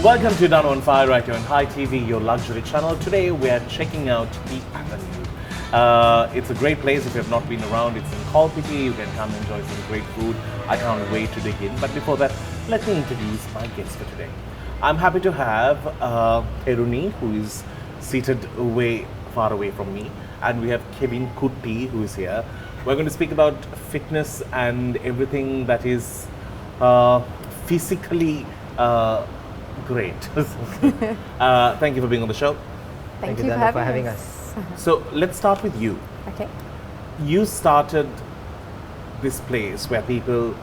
Welcome to Danu on Fire right here on Hi TV, your luxury channel. Today we are checking out the Avenue. It's a great place if you have not been around. It's in Kolpiti. You can come enjoy some great food. I can't wait to dig in. But before that, let me introduce my guest for today. I'm happy to have Theruni, who is seated far away from me, and we have Kutty, who is here. We're going to speak about fitness and everything that is physically great. Thank you for being on the show. Thank you Danu, for having us. So let's start with you. Okay. You started this place where people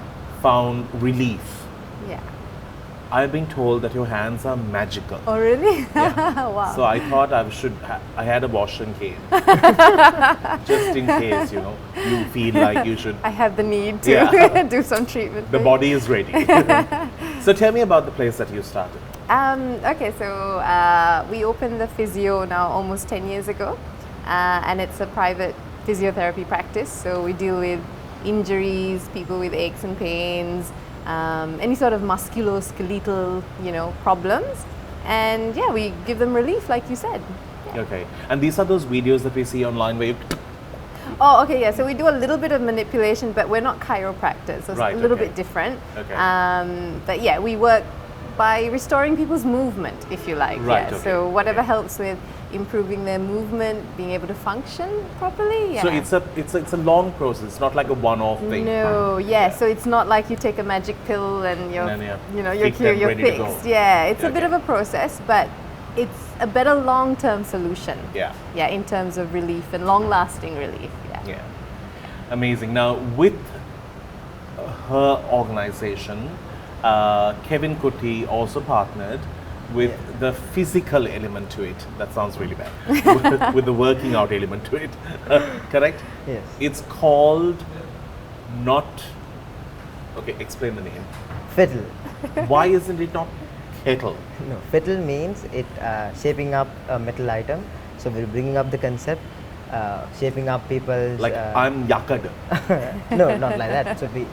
found relief. Yeah. I've been told that your hands are magical. Oh, really? Yeah. Wow. So I thought I had a wash and cane. Just in case, you feel like you should. I have the need to do some treatment. The body is ready. So tell me about the place that you started. Okay, so we opened the physio now almost 10 years ago, and it's a private physiotherapy practice. So we deal with injuries, people with aches and pains, any sort of musculoskeletal, problems, and yeah, we give them relief, like you said. Yeah. Okay, and these are those videos that we see online where you. Oh, okay, yeah. So we do a little bit of manipulation, but we're not chiropractors, so it's a little bit different. Okay. But yeah, we work by restoring people's movement, if you like. Right. Yeah. Okay. So whatever helps with improving their movement, being able to function properly. Yeah. So it's a long process. It's not like a one-off thing. No. Yeah. So it's not like you take a magic pill and you're fixed. Yeah. It's a bit of a process, but it's a better long-term solution. Yeah. Yeah. In terms of relief and long-lasting relief. Yeah. Amazing. Now, with her organization, Kutty also partnered with the physical element to it. That sounds really bad. with the working out element to it. Correct? Yes. It's called Okay, explain the name. Fettle. Why isn't it not kettle? No, fettle means it shaping up a metal item. So we're bringing up the concept. Shaping up people's I'm yakad. No, not like that. So we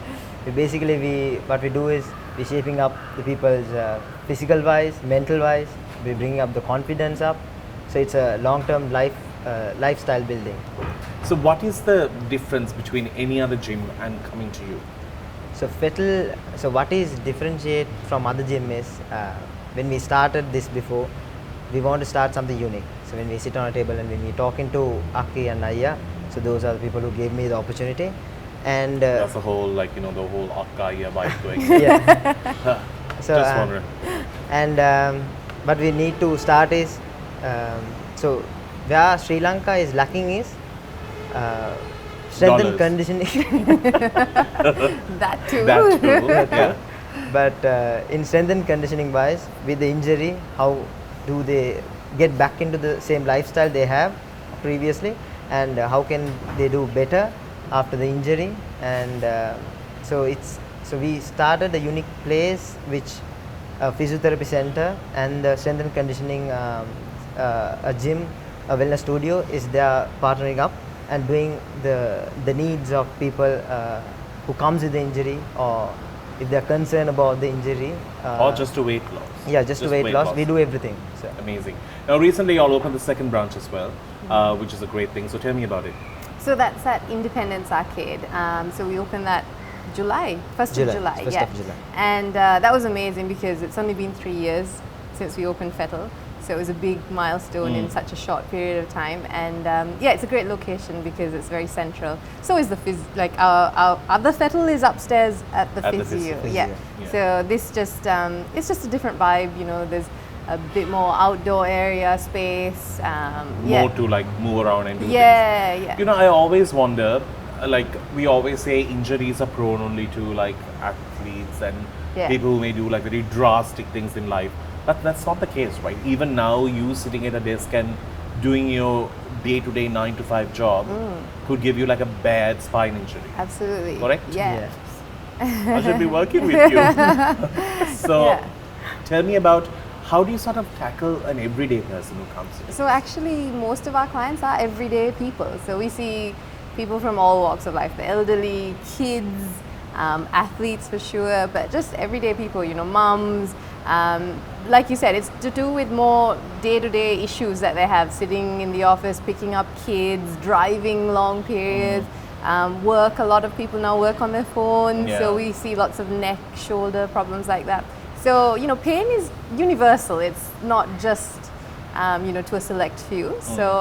basically what we do is we're shaping up the people's physical wise, mental wise. We're bringing up the confidence up. So it's a long-term lifestyle building. So what is the difference between any other gym and coming to you? So Fettle. So what is differentiate from other gym is when we started this before, we want to start something unique. So when we sit on a table and when we're talking to Aki and Aya, so those are the people who gave me the opportunity. And that's the whole the whole Akka vibe going. Yeah. So just wondering. And what we need to start is so where Sri Lanka is lacking is strength and conditioning. That too. That too. Yeah. But in strength and conditioning wise, with the injury, how do they get back into the same lifestyle they have previously, and how can they do better after the injury? And so we started a unique place, which a physiotherapy center and the strength and conditioning a gym, a wellness studio is there partnering up and doing the needs of people who comes with the injury, or if they're concerned about the injury, or just to weight loss. Yeah, just to weight loss. We do everything. So. Amazing. Now, recently, you all opened the second branch as well, which is a great thing. So, tell me about it. So that's at Independence Arcade. So we opened that first of July. And that was amazing because it's only been 3 years since we opened Fettle. So it was a big milestone in such a short period of time. And it's a great location because it's very central. So is the our other Fettle is upstairs at the physio. Yeah. So this just it's just a different vibe. There's a bit more outdoor area space. More to move around and do things. Yeah. I always wonder. We always say injuries are prone only to athletes and people who may do very drastic things in life. But that's not the case, right? Even now, you sitting at a desk and doing your day-to-day 9-to-5 job could give you a bad spine injury. Absolutely. Correct? Yeah. I should be working with you. So, tell me about how do you sort of tackle an everyday person who comes in? So actually, most of our clients are everyday people. So we see people from all walks of life, the elderly, kids, athletes for sure, but just everyday people, mums, like you said, it's to do with more day-to-day issues that they have, sitting in the office, picking up kids, driving long periods, work. A lot of people now work on their phones, so we see lots of neck, shoulder problems like that. So, you know, pain is universal. It's not just, you know, to a select few. So,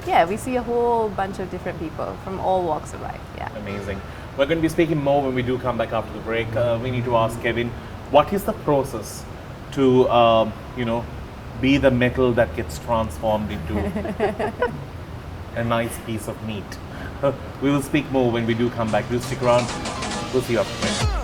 yeah, we see a whole bunch of different people from all walks of life. Yeah. Amazing. We're going to be speaking more when we do come back after the break. We need to ask Kevin, what is the process to, you know, be the metal that gets transformed into a nice piece of meat? We will speak more when we do come back. Do stick around. We'll see you after the break.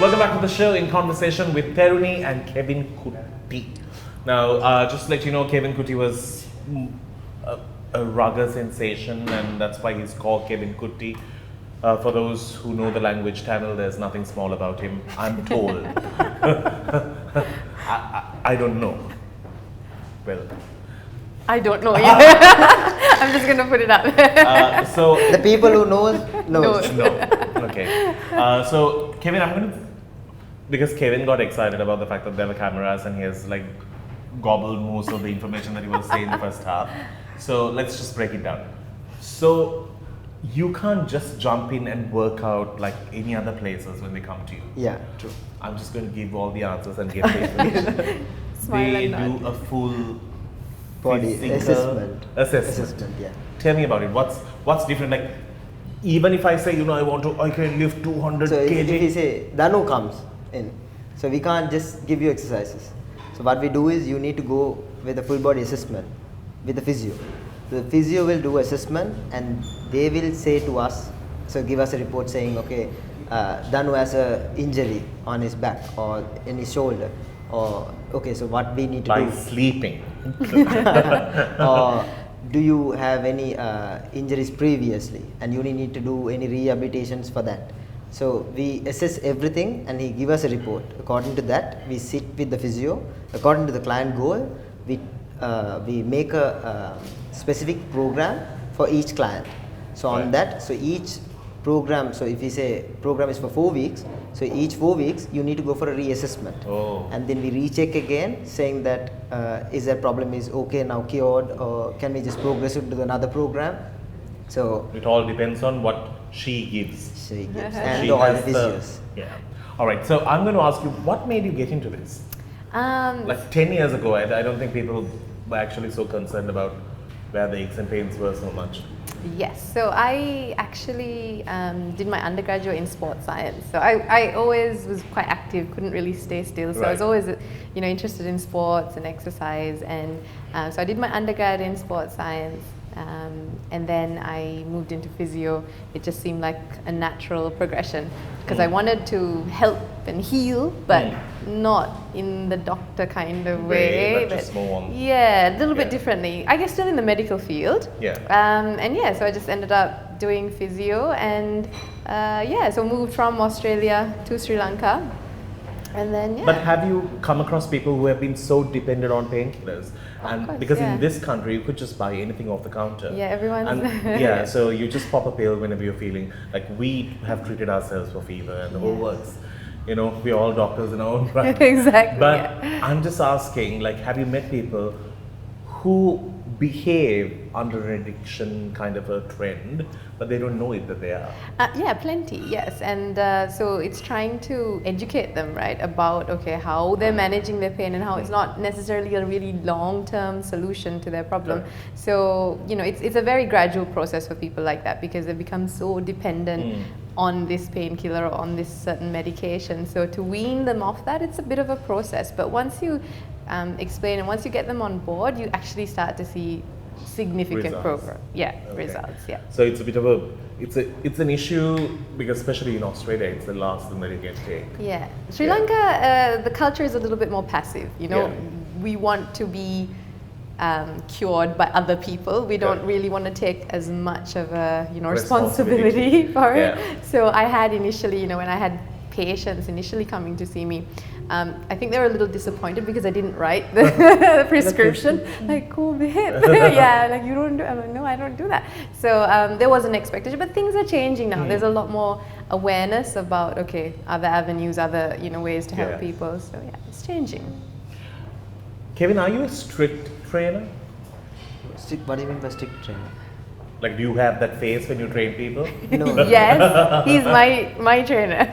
Welcome back to the show in conversation with Theruni and Kevin Kutty. Now, just to let you know, Kevin Kutty was a rugged sensation, and that's why he's called Kevin Kutty. For those who know the language Tamil, there's nothing small about him, I'm told. I don't know. Well, I don't know either. I'm just going to put it out there. So the people who knows. No. Okay. So Kevin, I'm going to, because Kevin got excited about the fact that there were cameras and he has like gobbled most of the information that he was saying in the first half. So let's just break it down. So you can't just jump in and work out like any other places when they come to you. Yeah, true. I'm just going to give all the answers and give the information. They do a full body assessment. Assessment, yeah. Tell me about it. What's different? Like, even if I say, you know, I can lift 200 so kg. if we say Danu comes in, so we can't just give you exercises. So what we do is you need to go with a full body assessment with the physio. The physio will do assessment and they will say to us, so give us a report saying, okay, Danu has a injury on his back or in his shoulder, or okay, so what we need to do. By sleeping. Or do you have any injuries previously and you need to do any rehabilitations for that. So we assess everything and he give us a report. According to that, we sit with the physio. According to the client goal, we make a specific program for each client. So on that, so each program, so if we say program is for 4 weeks, so each 4 weeks you need to go for a reassessment. Oh. And then we recheck again saying that is that problem is okay now cured, or can we just progress it to another program. So it all depends on what she gives. She gives. She And all the has physios. Yeah. All right. So I'm going to ask you, what made you get into this? Like 10 years ago, I don't think people were actually so concerned about where the aches and pains were so much. Yes, so I actually did my undergraduate in sports science. So I always was quite active, couldn't really stay still. So I was always, you know, interested in sports and exercise. And so I did my undergrad in sports science. And then I moved into physio. It just seemed like a natural progression because I wanted to help and heal, but not in the doctor kind of way. But just more on, yeah, a little bit differently. I guess still in the medical field. Yeah. And yeah, so I just ended up doing physio, and so moved from Australia to Sri Lanka. And then, But have you come across people who have been so dependent on painkillers? And course, because in this country, you could just buy anything off the counter. Yeah, everyone's... And so you just pop a pill whenever you're feeling like we have treated ourselves for fever and the whole works. You know, we're all doctors in our own right. Exactly. But I'm just asking, like, have you met people who behave under an addiction kind of a trend, but they don't know it that they are? Yeah, plenty, yes. And so it's trying to educate them, right, about, how they're managing their pain and how it's not necessarily a really long-term solution to their problem. Correct. So, it's a very gradual process for people like that because they become so dependent on this painkiller or on this certain medication. So to wean them off that, it's a bit of a process. But once you explain and once you get them on board, you actually start to see significant progress. Results. Yeah. So it's a bit of it's an issue because especially in Australia, it's the last thing that you can take. Yeah. Sri Lanka, the culture is a little bit more passive. We want to be cured by other people. We don't really want to take as much of a responsibility for it. So I had initially, when I had patients initially coming to see me, I think they were a little disappointed because I didn't write the prescription. Like, cool, babe. Yeah, like you don't do. I'm like, no, I don't do that. So there was an expectation, but things are changing now. There's a lot more awareness about other avenues, other ways to help people. So yeah, it's changing. Kevin, are you a strict trainer? Strict? What do you mean by strict trainer? Like, do you have that face when you train people? No. Yes, he's my trainer.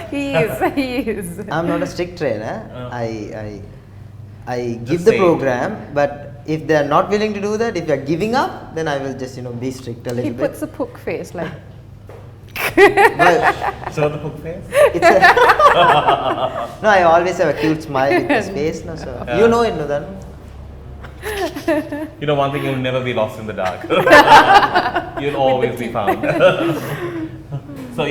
He is. I'm not a strict trainer. I give the program, but if they are not willing to do that, if they are giving up, then I will just be strict a little He bit. puts a pook face like. So the pook face? No, I always have a cute smile with his face. No, so you know it, no, Danu? One thing, you'll never be lost in the dark. You'll always be found. So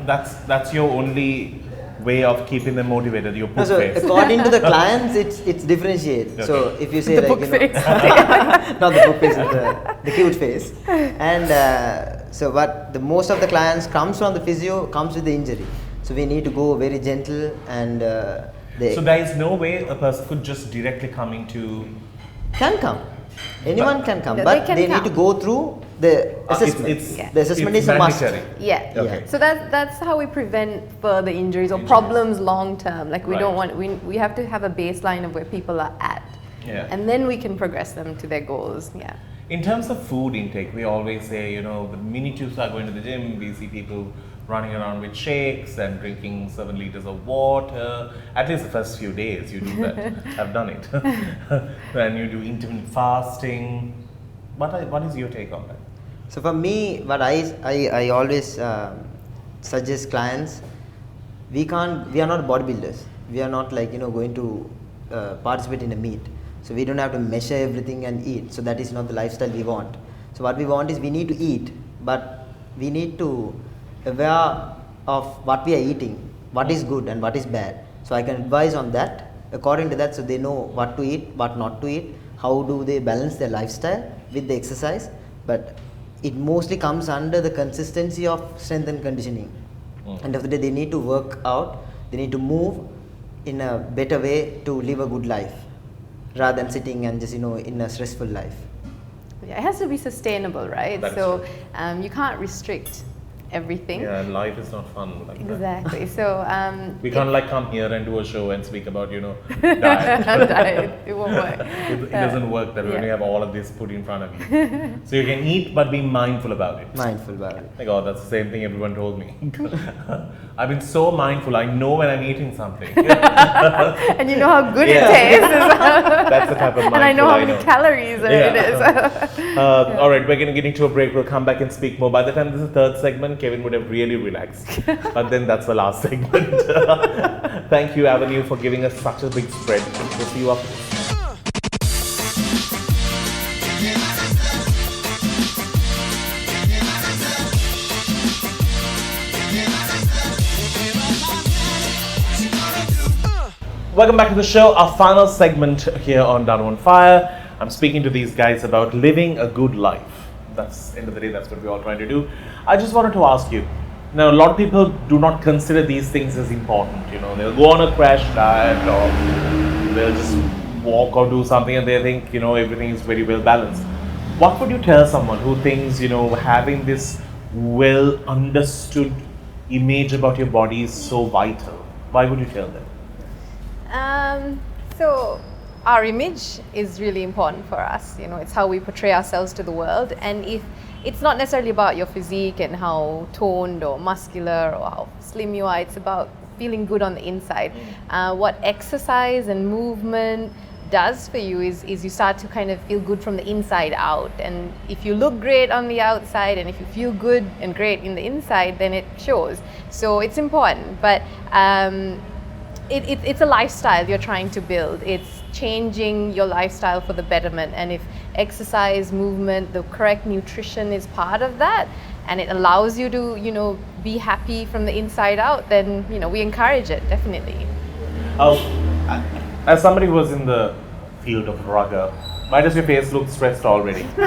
that's your only way of keeping them motivated, your pook face. According to the clients, it's differentiated. Okay. So if you say the pook face. Not the pook face, the cute face. And so what the most of the clients comes from the physio comes with the injury. So we need to go very gentle and so there is no way a person could just directly come into... Can come. Anyone can come, but they need to go through the assessment. The assessment is a must. Yeah. Okay. So that's how we prevent further injuries or problems long term. Like we don't want we have to have a baseline of where people are at. Yeah. And then we can progress them to their goals. Yeah. In terms of food intake, we always say, the minute you start going to the gym, we see people running around with shakes and drinking 7 liters of water. At least the first few days you do that. I've done it. And you do intermittent fasting. What is your take on that? So for me, what I always suggest clients, we are not bodybuilders. We are not like going to participate in a meet. So we don't have to measure everything and eat. So that is not the lifestyle we want. So what we want is we need to eat, but we need to aware of what we are eating, what is good and what is bad. So I can advise on that. According to that, so they know what to eat, what not to eat, how do they balance their lifestyle with the exercise. But it mostly comes under the consistency of strength and conditioning. End of the day, they need to work out, they need to move in a better way to live a good life, rather than sitting and just in a stressful life. Yeah, it has to be sustainable, right? So you can't restrict everything. Yeah, life is not fun like exactly. that. So we can't come here and do a show and speak about diet. Diet. It won't work. It doesn't work that when you have all of this put in front of you. So you can eat but be mindful about it. Mindful about it. My God, that's the same thing everyone told me. I've been so mindful. I know when I'm eating something. And you know how good it tastes. That's the type of mindful and I know how many calories it is. All right, we're going to get into a break. We'll come back and speak more. By the time this is the third segment, Kevin would have really relaxed. But then that's the last segment. Thank you, Avenue, for giving us such a big spread. We'll see you after this. Welcome back to the show, our final segment here on Danu on Fire. I'm speaking to these guys about living a good life. That's, end of the day, that's what we're all trying to do. I just wanted to ask you, now a lot of people do not consider these things as important. You know, they'll go on a crash diet or they'll just walk or do something and they think, you know, everything is very well balanced. What would you tell someone who thinks, you know, having this well understood image about your body is so vital? Why would you tell them? So our image is really important for us. You know, it's how we portray ourselves to the world. And if it's not necessarily about your physique and how toned or muscular or how slim you are, it's about feeling good on the inside. What exercise and movement does for you is you start to kind of feel good from the inside out. And if you look great on the outside and if you feel good and great in the inside, then it shows. So it's important, but it's a lifestyle you're trying to build. It's changing your lifestyle for the betterment. And if exercise, movement, the correct nutrition is part of that, and it allows you to, you know, be happy from the inside out, then, you know, we encourage it, definitely. As somebody who was in the field of raga, why does your face look stressed already? No.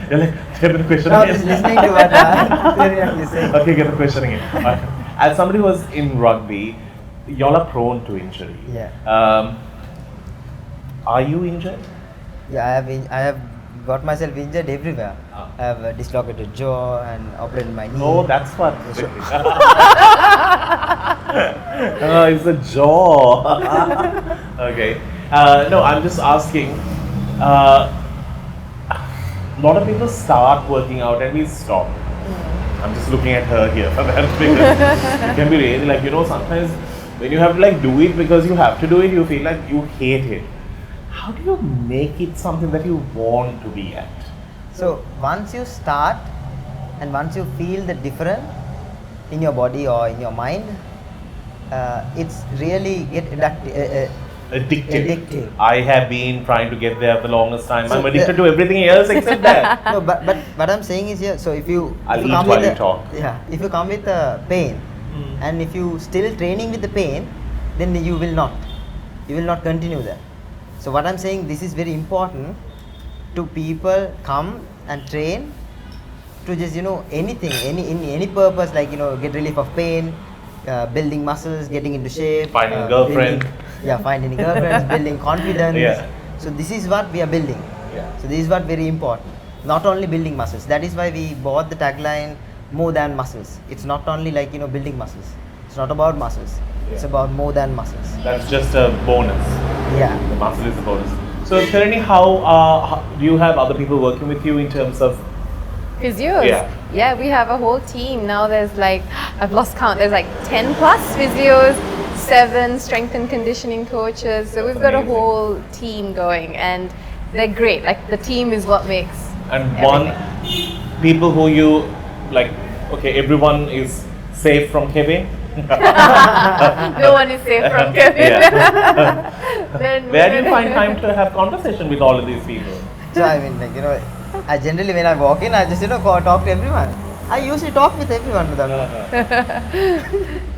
You're like, get the question No, again. just listening to what you're saying. Okay, get the question again. As somebody who was in rugby, y'all are prone to injury. Yeah. Are you injured? Yeah, I have got myself injured everywhere. Ah. I have dislocated jaw and operated my knee. No, that's what. It's a jaw. Okay. No, I'm just asking. A lot of people start working out and we stop. I'm just looking at her here for that because it can be really like, you know, sometimes when you have to like do it because you have to do it, you feel like you hate it. How do you make it something that you want to be at? So once you start and once you feel the difference in your body or in your mind, it's really addictive. I have been trying to get there the longest time. So I'm addicted to everything else except that. No, but what I'm saying is here. So if you I'll eat while you talk. Yeah, if you come with pain, and if you still training with the pain, then you will not continue that. So what I'm saying, this is very important to people come and train to just, you know, anything, any purpose, like, you know, get relief of pain, building muscles, getting into shape, Finding a girlfriend. Finding girlfriends, building confidence. Yeah. So this is what we are building. Yeah. So this is what very important. Not only building muscles. That is why we bought the tagline more than muscles. It's not only like, you know, building muscles. It's not about muscles. Yeah. It's about more than muscles. That's just a bonus. Yeah. The muscle is a bonus. So Theruni, how do you have other people working with you in terms of Physios? Yeah, we have a whole team. Now there's like, I've lost count, there's like 10 plus physios, 7 strength and conditioning coaches. So we've got a whole team going and they're great. Like the team is what makes everything. People who you like, okay, everyone is safe from Kevin. No one is safe from Kevin. Where do you find time to have conversation with all of these people? So I mean, like, you know, I generally when I walk in, I just, you know, go talk to everyone. I usually talk with everyone.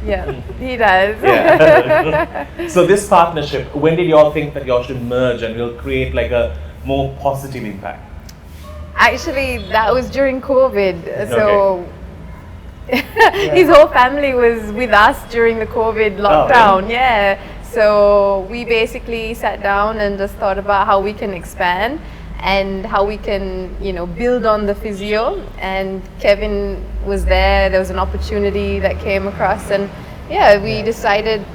Yeah, he does. Yeah. So this partnership, when did y'all think that y'all should merge and we'll create like a more positive impact? Actually, that was during COVID. So his whole family was with us during the COVID lockdown. Really? Yeah. So we basically sat down and just thought about how we can expand and how we can, you know, build on the physio. And Kevin was there. There was an opportunity that came across, and we decided.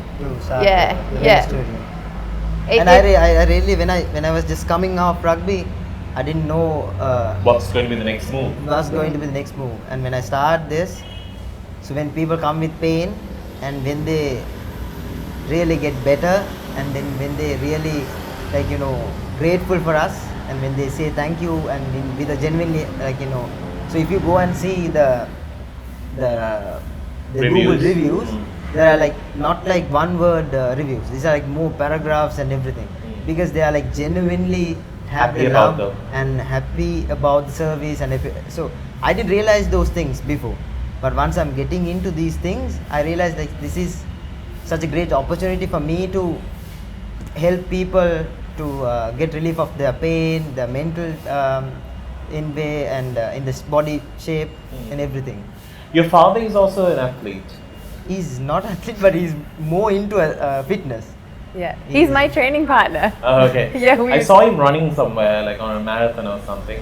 And I really, when I was just coming off rugby, I didn't know what's going to be the next move. What's going to be the next move. And when I start this, so when people come with pain, and when they really get better, and then when they really, like, you know, grateful for us, and when they say thank you, and with a genuinely, like, you know, so if you go and see the Google reviews, there are like not like one word reviews. These are like more paragraphs and everything, because they are like genuinely happy about them and happy about the service. And so I didn't realize those things before, but once I'm getting into these things, I realized like this is such a great opportunity for me to help people to get relief of their pain, their mental in way, and in this body shape and everything. Your father is also an athlete. He's not athlete, but he's more into fitness. Yeah, he's my training partner. Oh, okay. Yeah, I saw him running somewhere, like on a marathon or something.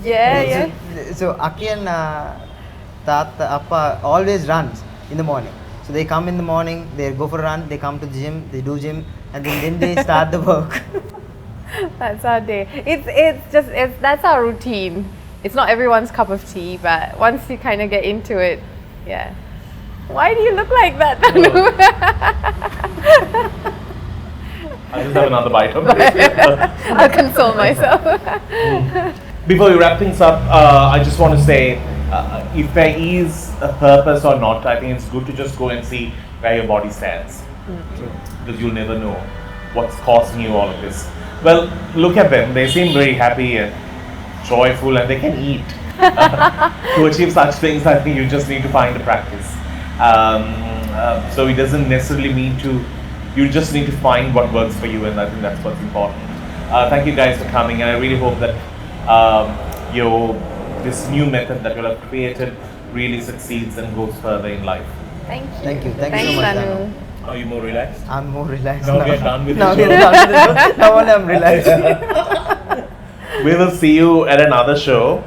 Yeah. So Aki and Tata, Appa always runs in the morning. So they come in the morning, they go for a run, they come to the gym, they do gym, and then they start the work. That's our day. It's that's our routine. It's not everyone's cup of tea, but once you kind of get into it, yeah. Why do you look like that, Danu? I'll just have another bite of this. I'll console myself. Before we wrap things up, I just want to say, if there is a purpose or not, I think it's good to just go and see where your body stands. Because you'll never know what's causing you all of this. Well, look at them. They seem very happy and joyful, and they can eat. To achieve such things, I think you just need to find a practice. So it doesn't necessarily mean to, you just need to find what works for you, and I think that's what's important. Thank you guys for coming, and I really hope that this new method that you have created really succeeds and goes further in life. Thank you. Thank you so much, Danu. Danu. Are you more relaxed? I'm more relaxed Now now. we're done with Now the we're show. done with the show. Now only I'm relaxed. We will see you at another show.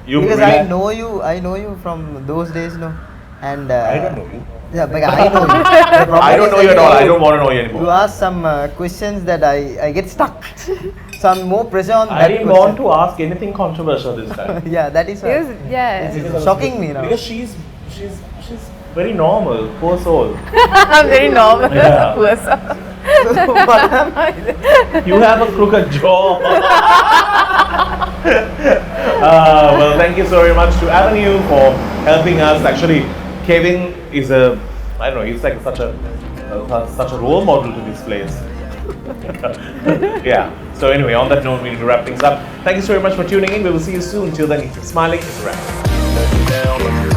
You Because relax- I know you from those days, no? And I don't know you. Yeah, but I know you. The problem I don't is know you that at all. I don't want to know you You anymore. ask some questions that I get stuck. So I'm more pressure on I that didn't question. want to ask anything controversial this time. Yeah, that is why. Yeah. It's shocking me now. Because she's very normal, poor soul. I'm very normal. Yeah. Poor soul. What am I? You have a crooked jaw. Well, thank you so very much to Avenue for helping us. Actually, Kevin is he's like such a role model to this place. Yeah. So anyway, on that note, we need to wrap things up. Thank you so very much for tuning in. We will see you soon. Till then, keep smiling. It's a wrap.